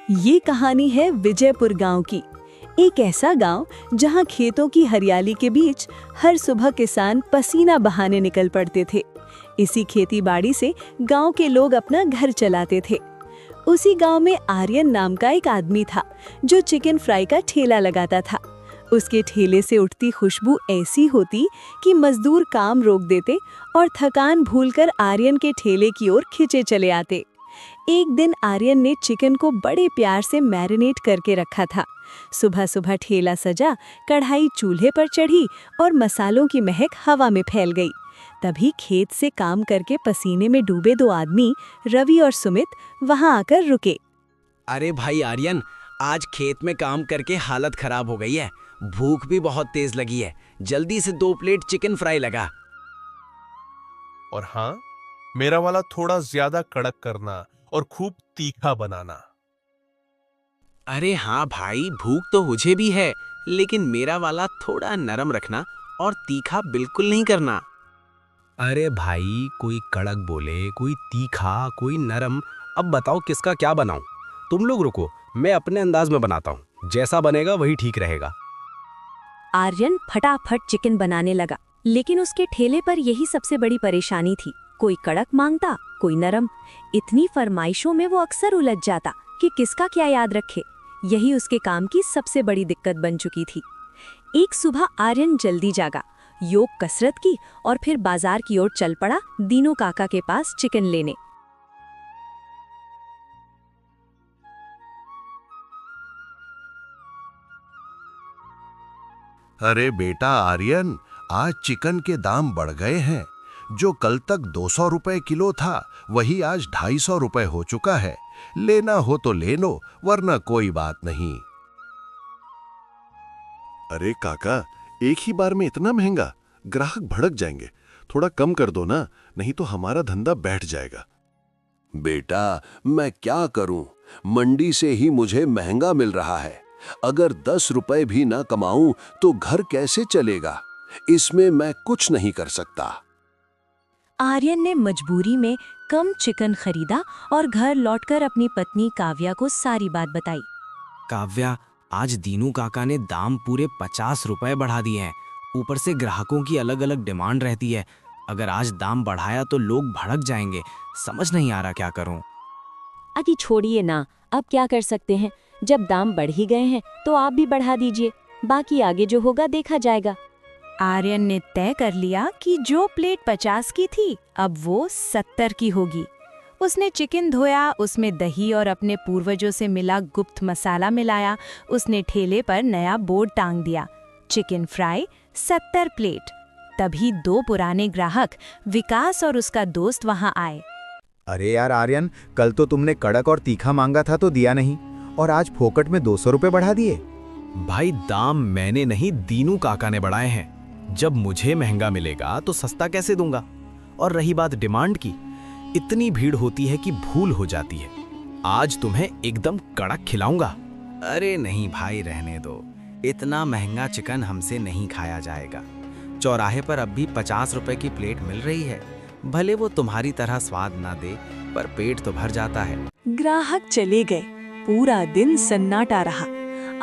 ये कहानी है विजयपुर गांव की। एक ऐसा गांव जहां खेतों की हरियाली के बीच हर सुबह किसान पसीना बहाने निकल पड़ते थे। इसी खेती-बाड़ी से गांव के लोग अपना घर चलाते थे। उसी गांव में आर्यन नाम का एक आदमी था जो चिकन फ्राई का ठेला लगाता था। उसके ठेले से उठती खुशबू ऐसी होती कि मजदूर काम रोक देते और थकान भूलकर आर्यन के ठेले की ओर खिंचे चले आते। एक दिन आर्यन ने चिकन को बड़े प्यार से मैरिनेट करके रखा था। सुबह सुबह ठेला सजा, कढ़ाई चूल्हे पर चढ़ी और मसालों की महक हवा में फैल गई। तभी खेत से काम करके पसीने में डूबे दो आदमी, रवि और सुमित, वहां आकर रुके। अरे भाई आर्यन, आज खेत में काम करके हालत खराब हो गई है। भूख भी बहुत तेज लगी है। जल्दी से 2 प्लेट चिकन फ्राई लगा। और हाँ, मेरा वाला थोड़ा ज्यादा कड़क करना और खूब तीखा बनाना। अरे हाँ भाई, भूख तो मुझे भी है, लेकिन मेरा वाला थोड़ा नरम रखना और तीखा बिल्कुल नहीं करना। अरे भाई, कोई कड़क बोले, कोई तीखा, कोई नरम। अब बताओ किसका क्या बनाऊं? तुम लोग रुको, मैं अपने अंदाज में बनाता हूं। जैसा बनेगा वही ठीक रहेगा। आर्यन फटाफट चिकन बनाने लगा, लेकिन उसके ठेले पर यही सबसे बड़ी परेशानी थी। कोई कड़क मांगता, कोई नरम। इतनी फरमाइशों में वो अक्सर उलझ जाता कि किसका क्या याद रखे। यही उसके काम की सबसे बड़ी दिक्कत बन चुकी थी। एक सुबह आर्यन जल्दी जागा, योग कसरत की और फिर बाजार की ओर चल पड़ा दीनू काका के पास चिकन लेने। अरे बेटा आर्यन, आज चिकन के दाम बढ़ गए हैं। जो कल तक 200 रुपए किलो था, वही आज 250 रुपए हो चुका है। लेना हो तो ले लो, वरना कोई बात नहीं। अरे काका, एक ही बार में इतना महंगा? ग्राहक भड़क जाएंगे। थोड़ा कम कर दो ना, नहीं तो हमारा धंधा बैठ जाएगा। बेटा, मैं क्या करूं? मंडी से ही मुझे महंगा मिल रहा है। अगर 10 रुपए भी ना कमाऊं तो घर कैसे चलेगा? इसमें मैं कुछ नहीं कर सकता। आर्यन ने मजबूरी में कम चिकन खरीदा और घर लौटकर अपनी पत्नी काव्या को सारी बात बताई। काव्या, आज दीनू काका ने दाम पूरे 50 रुपए बढ़ा दिए हैं। ऊपर से ग्राहकों की अलग अलग डिमांड रहती है। अगर आज दाम बढ़ाया तो लोग भड़क जाएंगे। समझ नहीं आ रहा क्या करूं। अति छोड़िए ना, अब क्या कर सकते हैं। जब दाम बढ़ ही गए हैं तो आप भी बढ़ा दीजिए, बाकी आगे जो होगा देखा जाएगा। आर्यन ने तय कर लिया कि जो प्लेट 50 की थी, अब वो 70 की होगी। उसने चिकन धोया, उसमें दही और अपने पूर्वजों से मिला गुप्त मसाला मिलाया। उसने ठेले पर नया बोर्ड टांग दिया, चिकन फ्राई 70 प्लेट। तभी 2 पुराने ग्राहक, विकास और उसका दोस्त, वहां आए। अरे यार आर्यन, कल तो तुमने कड़क और तीखा मांगा था तो दिया नहीं, और आज फोकट में 200 रुपए बढ़ा दिए। भाई, दाम मैंने नहीं, दीनू काका ने बढ़ाए हैं। जब मुझे महंगा मिलेगा तो सस्ता कैसे दूंगा? और रही बात डिमांड की, इतनी भीड़ होती है कि भूल हो जाती है। आज तुम्हें एकदम कड़क खिलाऊंगा। अरे नहीं भाई, रहने दो। इतना महंगा चिकन हमसे नहीं खाया जाएगा। चौराहे पर अब भी 50 रुपए की प्लेट मिल रही है। भले वो तुम्हारी तरह स्वाद ना दे, पर पेट तो भर जाता है। ग्राहक चले गए। पूरा दिन सन्नाटा रहा।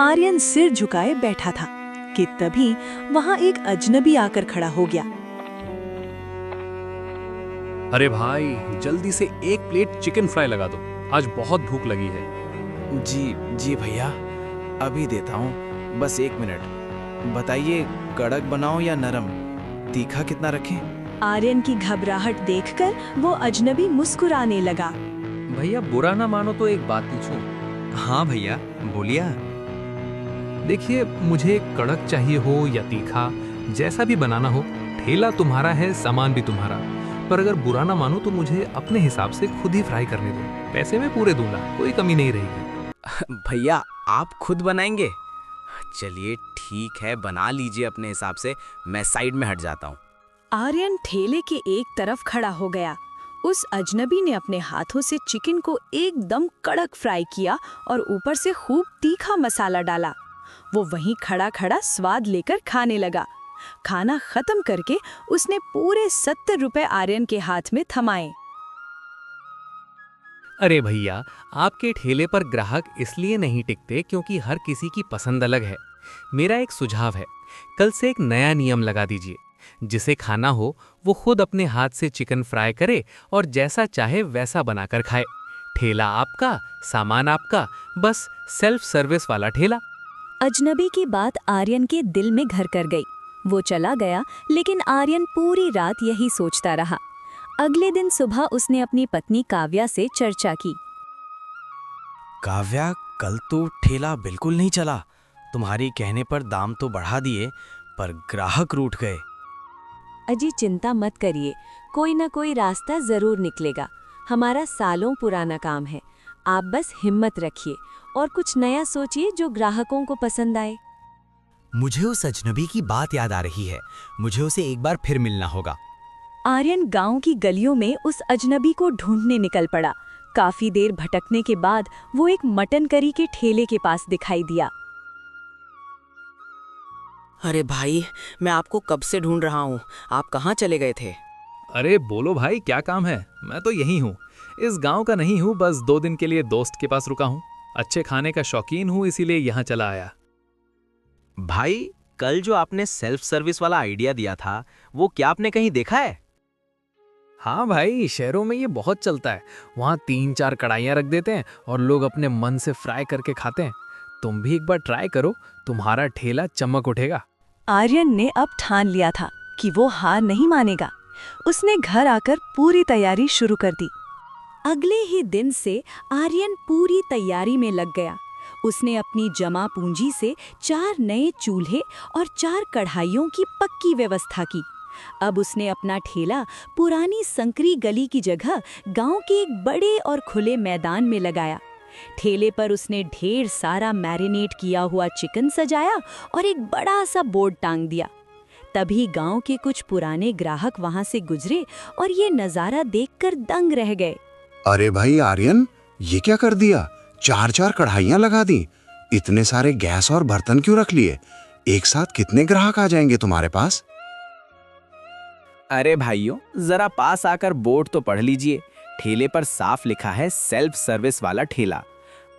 आर्यन सिर झुकाए बैठा था कि तभी वहां एक अजनबी आकर खड़ा हो गया। अरे भाई, जल्दी से 1 प्लेट चिकन फ्राई लगा दो, आज बहुत भूख लगी है। जी भैया, अभी देता हूँ, बस 1 मिनट। बताइए, कड़क बनाओ या नरम? तीखा कितना रखें? आर्यन की घबराहट देखकर वो अजनबी मुस्कुराने लगा। भैया, बुरा ना मानो तो एक बात पूछूं? हाँ भैया, बोलिए। देखिए, मुझे कड़क चाहिए हो या तीखा, जैसा भी बनाना हो। ठेला तुम्हारा है, सामान भी तुम्हारा। पर अगर बुरा ना मानो तो मुझे अपने हिसाब से खुद ही फ्राई करने दो। पैसे मैं पूरे दूंगा, कोई कमी नहीं रहेगी। भैया, आप खुद बनाएंगे? चलिए ठीक है, बना लीजिए अपने हिसाब से। मैं साइड में हट जाता हूँ। आर्यन ठेले के एक तरफ खड़ा हो गया। उस अजनबी ने अपने हाथों से चिकन को एकदम कड़क फ्राई किया और ऊपर से खूब तीखा मसाला डाला। वो वहीं खड़ा खड़ा स्वाद लेकर खाने लगा। खाना खत्म करके उसने पूरे 70 रुपए आर्यन के हाथ में थमाए। अरे भैया, आपके ठेले पर ग्राहक इसलिए नहीं टिकते क्योंकि हर किसी की पसंद अलग है। मेरा एक सुझाव है, कल से एक नया नियम लगा दीजिए। जिसे खाना हो वो खुद अपने हाथ से चिकन फ्राई करे और जैसा चाहे वैसा बनाकर खाए। ठेला आपका, सामान आपका, बस सेल्फ सर्विस वाला ठेला। अजनबी की बात आर्यन के दिल में घर कर गई। वो चला गया, लेकिन आर्यन पूरी रात यही सोचता रहा। अगले दिन सुबह उसने अपनी पत्नी काव्या से चर्चा की। काव्या, कल तो ठेला बिल्कुल नहीं चला। तुम्हारी कहने पर दाम तो बढ़ा दिए, पर ग्राहक रूठ गए। अजी चिंता मत करिए, कोई ना कोई रास्ता जरूर निकलेगा। हमारा सालों पुराना काम है। आप बस हिम्मत रखिए और कुछ नया सोचिए जो ग्राहकों को पसंद आए। मुझे उस अजनबी की बात याद आ रही है। मुझे उसे एक बार फिर मिलना होगा। आर्यन गांव की गलियों में उस अजनबी को ढूंढने निकल पड़ा। काफी देर भटकने के बाद वो एक मटन करी के ठेले के पास दिखाई दिया। अरे भाई, मैं आपको कब से ढूंढ रहा हूँ। आप कहाँ चले गए थे? अरे बोलो भाई, क्या काम है? मैं तो यही हूँ। इस गांव का नहीं हूँ, बस 2 दिन के लिए दोस्त के पास रुका हूँ। अच्छे खाने का शौकीन हूँ, इसीलिए यहाँ चला आया। भाई, कल जो आपने सेल्फ सर्विस वाला आइडिया दिया था, वो क्या आपने कहीं देखा है? हाँ भाई, शहरों में ये बहुत चलता है। वहाँ 3-4 कढ़ाइयाँ रख देते हैं और लोग अपने मन से फ्राई करके खाते हैं। तुम भी एक बार ट्राई करो, तुम्हारा ठेला चमक उठेगा। आर्यन ने अब ठान लिया था कि वो हार नहीं मानेगा। उसने घर आकर पूरी तैयारी शुरू कर दी। अगले ही दिन से आर्यन पूरी तैयारी में लग गया। उसने अपनी जमा पूंजी से 4 नए चूल्हे और 4 कढ़ाइयों की पक्की व्यवस्था की। अब उसने अपना ठेला पुरानी संकरी गली की जगह गांव के एक बड़े और खुले मैदान में लगाया। ठेले पर उसने ढेर सारा मैरिनेट किया हुआ चिकन सजाया और एक बड़ा सा बोर्ड टांग दिया। तभी गांव के कुछ पुराने ग्राहक वहां से गुजरे और ये नजारा देखकर दंग रह गए। अरे भाई आर्यन, ये क्या कर दिया? 4-4 कढ़ाइयाँ लगा दी। इतने सारे गैस और बर्तन क्यों रख लिए? एक साथ कितने ग्राहक आ जाएंगे तुम्हारे पास? अरे भाइयों, जरा पास आकर बोर्ड तो पढ़ लीजिए। ठेले पर साफ लिखा है सेल्फ सर्विस वाला ठेला।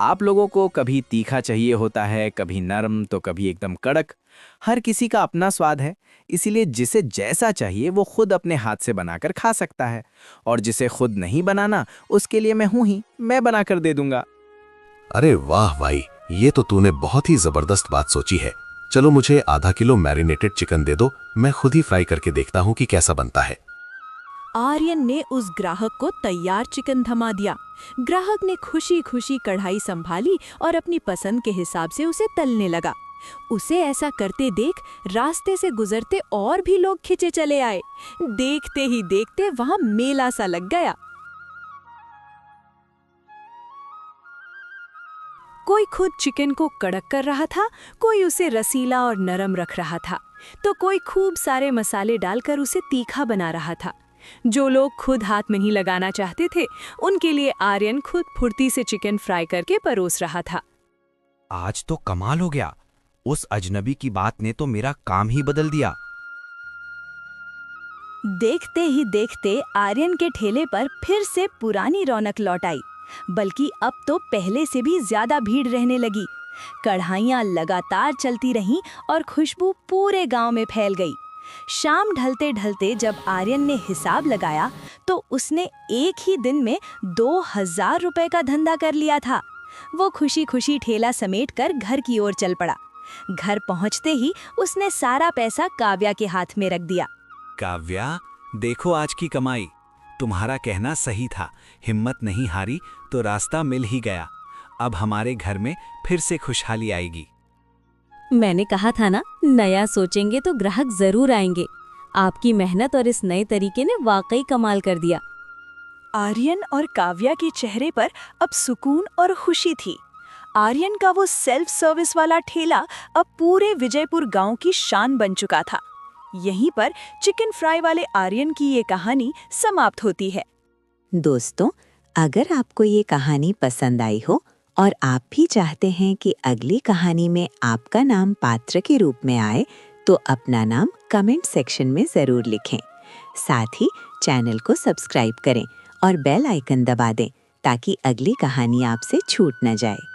आप लोगों को कभी तीखा चाहिए होता है, कभी नरम, तो कभी एकदम कड़क। हर किसी का अपना स्वाद है, इसीलिए जिसे जैसा चाहिए वो खुद अपने हाथ से बनाकर खा सकता है। और जिसे खुद नहीं बनाना, उसके लिए मैं हूं ही, मैं बनाकर दे दूंगा। अरे वाह भाई, ये तो तूने बहुत ही जबरदस्त बात सोची है। चलो मुझे आधा किलो मैरिनेटेड चिकन दे दो, मैं खुद ही फ्राई करके देखता हूँ कि कैसा बनता है। आर्यन ने उस ग्राहक को तैयार चिकन थमा दिया। ग्राहक ने खुशी खुशी कढ़ाई संभाली और अपनी पसंद के हिसाब से उसे तलने लगा। उसे ऐसा करते देख रास्ते से गुजरते और भी लोग खिंचे चले आए। देखते ही देखते वहां मेला सा लग गया। कोई खुद चिकन को कड़क कर रहा था, कोई उसे रसीला और नरम रख रहा था, तो कोई खूब सारे मसाले डालकर उसे तीखा बना रहा था। जो लोग खुद हाथ में नहीं लगाना चाहते थे, उनके लिए आर्यन खुद फुर्ती से चिकन फ्राई करके परोस रहा था। आज तो कमाल हो गया। उस अजनबी की बात ने तो मेरा काम ही बदल दिया। देखते ही देखते आर्यन के ठेले पर फिर से पुरानी रौनक लौट आई, बल्कि अब तो पहले से भी ज्यादा भीड़ रहने लगी। कढ़ाइयाँ लगातार चलती रहीं और खुशबू पूरे गांव में फैल गई। शाम ढलते ढलते जब आर्यन ने हिसाब लगाया तो उसने एक ही दिन में 2000 रुपए का धंधा कर लिया था। वो खुशी खुशी ठेला समेटकर घर की ओर चल पड़ा। घर पहुंचते ही उसने सारा पैसा काव्या के हाथ में रख दिया। काव्या, देखो आज की कमाई। तुम्हारा कहना सही था, हिम्मत नहीं हारी तो रास्ता मिल ही गया। अब हमारे घर में फिर से खुशहाली आएगी। मैंने कहा था ना, नया सोचेंगे तो ग्राहक जरूर आएंगे। आपकी मेहनत और इस नए तरीके ने वाकई कमाल कर दिया। आर्यन और काव्या के चेहरे पर अब सुकून और खुशी थी। आर्यन का वो सेल्फ सर्विस वाला ठेला अब पूरे विजयपुर गांव की शान बन चुका था। यहीं पर चिकन फ्राई वाले आर्यन की ये कहानी समाप्त होती है। दोस्तों, अगर आपको ये कहानी पसंद आई हो और आप भी चाहते हैं कि अगली कहानी में आपका नाम पात्र के रूप में आए, तो अपना नाम कमेंट सेक्शन में ज़रूर लिखें। साथ ही चैनल को सब्सक्राइब करें और बेल आइकन दबा दें ताकि अगली कहानी आपसे छूट न जाए।